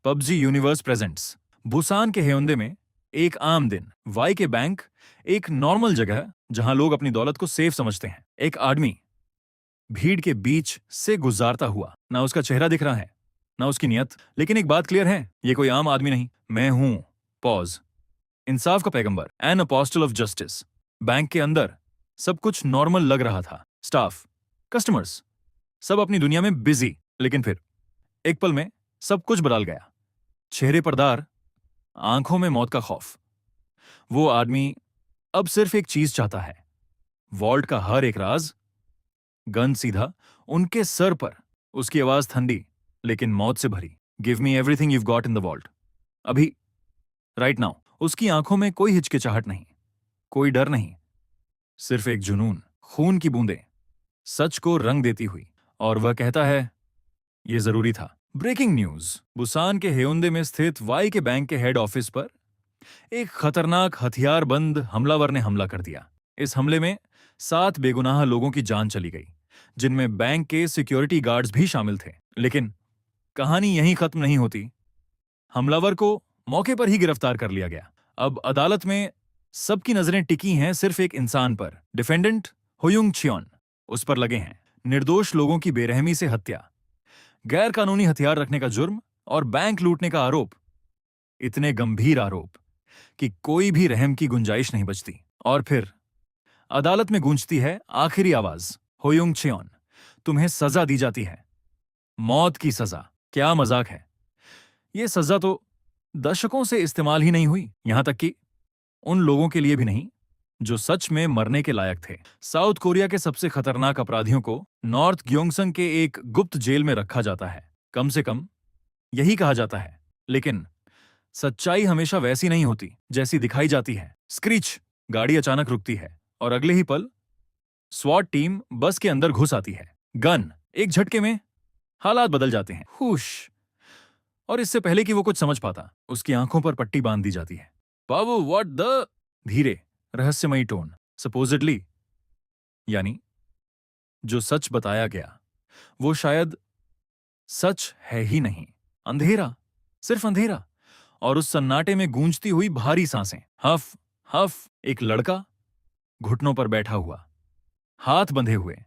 PUBG universe presents. Busan के हेयोंदे में एक आम दिन। वाई के बैंक एक नॉर्मल जगह जहां लोग अपनी दौलत को सेफ समझते हैं। एक आदमी भीड़ के बीच से गुजारता हुआ। ना उसका चेहरा दिख रहा है, ना उसकी नियत, लेकिन एक बात क्लियर है, ये कोई आम आदमी नहीं। मैं हूं पॉज, इंसाफ का पैगंबर, an apostle of justice. Bank के अंदर सब कुछ नॉर्मल लग रहा था। स्टाफ, कस्टमर्स, सब अपनी दुनिया में बिजी। लेकिन फिर एक पल में सब कुछ बदल गया। चेहरे पर दार, आंखों में मौत का खौफ। वो आदमी अब सिर्फ एक चीज चाहता है, वॉल्ट का हर एक राज। गन सीधा उनके सर पर। उसकी आवाज ठंडी लेकिन मौत से भरी। Give me everything you got in the vault. अभी, राइट नाउ। उसकी आंखों में कोई हिचकिचाहट नहीं, कोई डर नहीं, सिर्फ एक जुनून। खून की बूंदें सच को रंग देती हुई। और वह कहता है, यह जरूरी था। Breaking news. बुसान के हेयोंदे में स्थित वाई के बैंक के हेड ऑफिस पर एक खतरनाक हथियारबंद हमलावर ने हमला कर दिया। इस हमले में 7 बेगुनाह लोगों की जान चली गई, जिनमें बैंक के सिक्योरिटी गार्ड्स भी शामिल थे। लेकिन कहानी यहीं खत्म नहीं होती। हमलावर को मौके पर ही गिरफ्तार कर लिया गया। अब अदालत में सबकी नजरें टिकी हैं सिर्फ एक इंसान पर। डिफेंडेंट होयुंग छियोन। उस पर लगे हैं निर्दोष लोगों की बेरहमी से हत्या, गैर कानूनी हथियार रखने का जुर्म और बैंक लूटने का आरोप। इतने गंभीर आरोप कि कोई भी रहम की गुंजाइश नहीं बचती। और फिर अदालत में गूंजती है आखिरी आवाज, होयुंग छियोन, तुम्हें सजा दी जाती है, मौत की सजा। क्या मजाक है। यह सजा तो दशकों से इस्तेमाल ही नहीं हुई, यहां तक कि उन लोगों के लिए भी नहीं जो सच में मरने के लायक थे। साउथ कोरिया के सबसे खतरनाक अपराधियों को नॉर्थ ग्योंगसंग के एक गुप्त जेल में रखा जाता है, कम से कम यही कहा जाता है। लेकिन सच्चाई हमेशा वैसी नहीं होती जैसी दिखाई जाती है। स्क्रीच, गाड़ी अचानक रुकती है और अगले ही पल स्वॉट टीम बस के अंदर घुस आती है। गन, एक झटके में हालात बदल जाते हैं। हुश। और इससे पहले कि वो कुछ समझ पाता, उसकी आंखों पर पट्टी बांध दी जाती है। बाबू व्हाट द। धीरे, रहस्यमयी टोन। सपोजिटली, यानी जो सच बताया गया वो शायद सच है ही नहीं। अंधेरा, सिर्फ अंधेरा, और उस सन्नाटे में गूंजती हुई भारी सांसें। हफ हफ। एक लड़का घुटनों पर बैठा हुआ, हाथ बंधे हुए,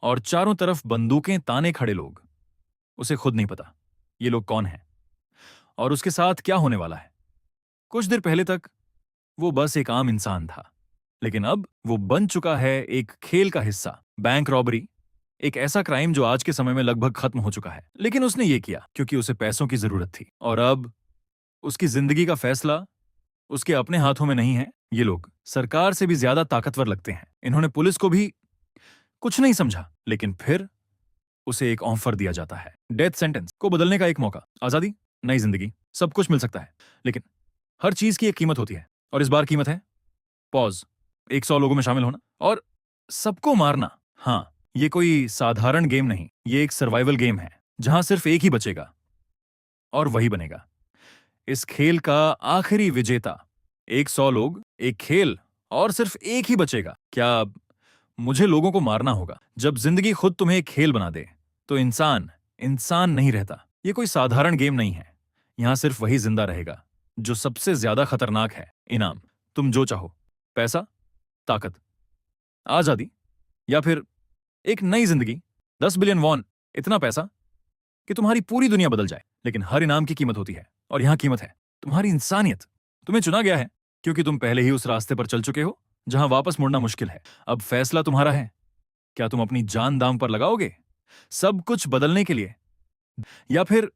और चारों तरफ बंदूकें ताने खड़े लोग। उसे खुद नहीं पता ये लोग कौन हैं और उसके साथ क्या होने वाला है। कुछ देर पहले तक वो बस एक आम इंसान था, लेकिन अब वो बन चुका है एक खेल का हिस्सा। बैंक रॉबरी, एक ऐसा क्राइम जो आज के समय में लगभग खत्म हो चुका है, लेकिन उसने ये किया क्योंकि उसे पैसों की जरूरत थी। और अब उसकी जिंदगी का फैसला उसके अपने हाथों में नहीं है। ये लोग सरकार से भी ज्यादा ताकतवर लगते हैं। इन्होंने पुलिस को भी कुछ नहीं समझा, लेकिन फिर उसे एक ऑफर दिया जाता है, डेथ सेंटेंस को बदलने का एक मौका, आजादी, नई जिंदगी, सब कुछ मिल सकता है। लेकिन हर चीज की एक कीमत होती है, और इस बार कीमत है पॉज, 100 लोगों में शामिल होना और सबको मारना। हाँ, ये कोई साधारण गेम नहीं, ये एक सर्वाइवल गेम है जहां सिर्फ एक ही बचेगा और वही बनेगा इस खेल का आखिरी विजेता। 100 लोग, एक खेल, और सिर्फ एक ही बचेगा। क्या मुझे लोगों को मारना होगा? जब जिंदगी खुद तुम्हें एक खेल बना दे तो इंसान इंसान नहीं रहता। ये कोई साधारण गेम नहीं है। यहां सिर्फ वही जिंदा रहेगा जो सबसे ज्यादा खतरनाक है। इनाम, तुम जो चाहो, पैसा, ताकत, आजादी, या फिर एक नई जिंदगी। 10 बिलियन वॉन, इतना पैसा कि तुम्हारी पूरी दुनिया बदल जाए। लेकिन हर इनाम की कीमत होती है, और यहां कीमत है तुम्हारी इंसानियत। तुम्हें चुना गया है क्योंकि तुम पहले ही उस रास्ते पर चल चुके हो जहां वापस मुड़ना मुश्किल है। अब फैसला तुम्हारा है। क्या तुम अपनी जान दांव पर लगाओगे सब कुछ बदलने के लिए, या फिर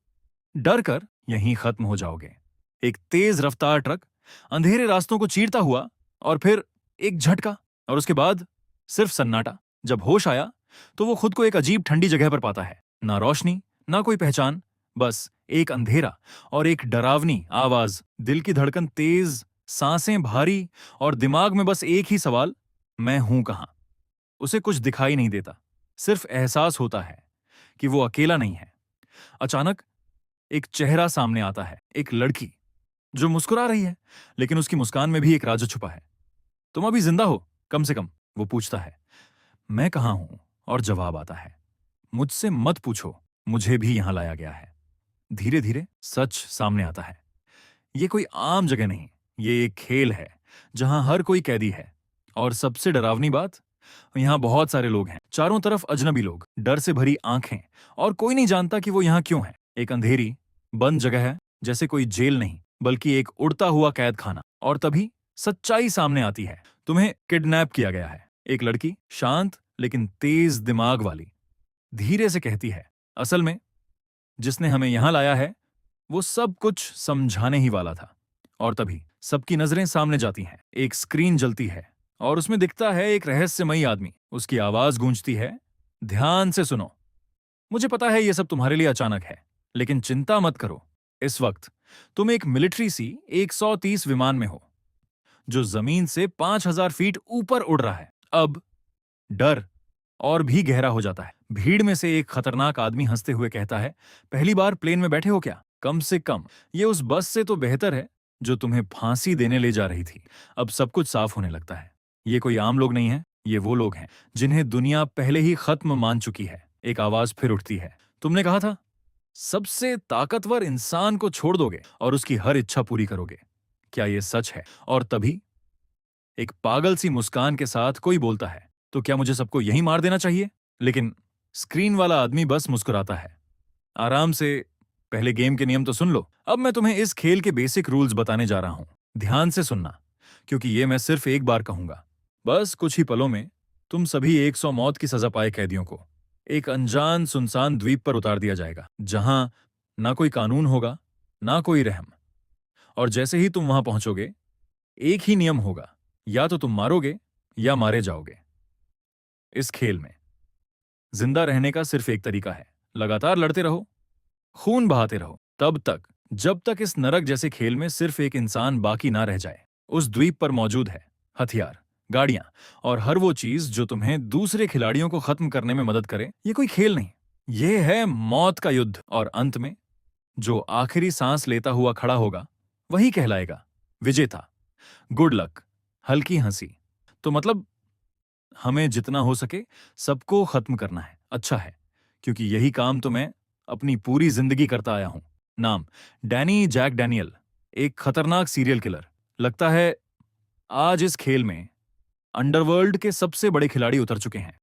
डर कर यहीं खत्म हो जाओगे? एक तेज रफ्तार ट्रक अंधेरे रास्तों को चीरता हुआ, और फिर एक झटका, और उसके बाद सिर्फ सन्नाटा। जब होश आया तो वो खुद को एक अजीब ठंडी जगह पर पाता है। ना रोशनी, ना कोई पहचान, बस एक अंधेरा और एक डरावनी आवाज। दिल की धड़कन तेज, सांसें भारी, और दिमाग में बस एक ही सवाल, मैं हूं कहां? उसे कुछ दिखाई नहीं देता, सिर्फ एहसास होता है कि वो अकेला नहीं है। अचानक एक चेहरा सामने आता है, एक लड़की जो मुस्कुरा रही है, लेकिन उसकी मुस्कान में भी एक राज छुपा है। तुम अभी जिंदा हो कम से कम? वो पूछता है। मैं कहां हूं? और जवाब आता है, मुझसे मत पूछो, मुझे भी यहां लाया गया है। धीरे धीरे सच सामने आता है। ये कोई आम जगह नहीं, ये एक खेल है जहां हर कोई कैदी है। और सबसे डरावनी बात, यहाँ बहुत सारे लोग हैं, चारों तरफ अजनबी लोग, डर से भरी आंखें, और कोई नहीं जानता कि वो यहाँ क्यों है। एक अंधेरी बंद जगह है, जैसे कोई जेल नहीं बल्कि एक उड़ता हुआ कैद खाना। और तभी सच्चाई सामने आती है। तुम्हें किडनैप किया गया है। एक लड़की, शांत लेकिन तेज दिमाग वाली, धीरे से कहती है, असल में जिसने हमें यहां लाया है वो सब कुछ समझाने ही वाला था। और तभी सबकी नजरें सामने जाती हैं। एक स्क्रीन जलती है और उसमें दिखता है एक रहस्यमयी आदमी। उसकी आवाज गूंजती है, ध्यान से सुनो। मुझे पता है ये सब तुम्हारे लिए अचानक है, लेकिन चिंता मत करो। इस वक्त तुम एक मिलिट्री सी 130 विमान में हो, जो जमीन से 5000 फीट ऊपर उड़ रहा है। अब डर और भी गहरा हो जाता है। भीड़ में से एक खतरनाक आदमी हंसते हुए कहता है, पहली बार प्लेन में बैठे हो क्या? कम से कम ये उस बस से तो बेहतर है जो तुम्हें फांसी देने ले जा रही थी। अब सब कुछ साफ होने लगता है। ये कोई आम लोग नहीं है, ये वो लोग हैं जिन्हें दुनिया पहले ही खत्म मान चुकी है। एक आवाज फिर उठती है, तुमने कहा था सबसे ताकतवर इंसान को छोड़ दोगे और उसकी हर इच्छा पूरी करोगे। क्या ये सच है? और तभी एक पागल सी मुस्कान के साथ कोई बोलता है, तो क्या मुझे सबको यहीं मार देना चाहिए? लेकिन स्क्रीन वाला आदमी बस मुस्कुराता है, आराम से, पहले गेम के नियम तो सुन लो। अब मैं तुम्हें इस खेल के बेसिक रूल्स बताने जा रहा हूं। ध्यान से सुनना, क्योंकि ये मैं सिर्फ एक बार कहूंगा। बस कुछ ही पलों में तुम सभी 100 मौत की सजा पाए कैदियों को एक अनजान सुनसान द्वीप पर उतार दिया जाएगा, जहां ना कोई कानून होगा, ना कोई रहम। और जैसे ही तुम वहां पहुंचोगे, एक ही नियम होगा, या तो तुम मारोगे या मारे जाओगे। इस खेल में जिंदा रहने का सिर्फ एक तरीका है, लगातार लड़ते रहो, खून बहाते रहो, तब तक जब तक इस नरक जैसे खेल में सिर्फ एक इंसान बाकी ना रह जाए। उस द्वीप पर मौजूद है हथियार, गाड़ियां और हर वो चीज जो तुम्हें दूसरे खिलाड़ियों को खत्म करने में मदद करे। ये कोई खेल नहीं, ये है मौत का युद्ध। और अंत में जो आखिरी सांस लेता हुआ खड़ा होगा, वही कहलाएगा विजेता। Good luck. हल्की हंसी। तो मतलब हमें जितना हो सके सबको खत्म करना है। अच्छा है, क्योंकि यही काम तो मैं अपनी पूरी जिंदगी करता आया हूं। नाम डैनी जैक डैनियल, एक खतरनाक सीरियल किलर। लगता है आज इस खेल में अंडरवर्ल्ड के सबसे बड़े खिलाड़ी उतर चुके हैं।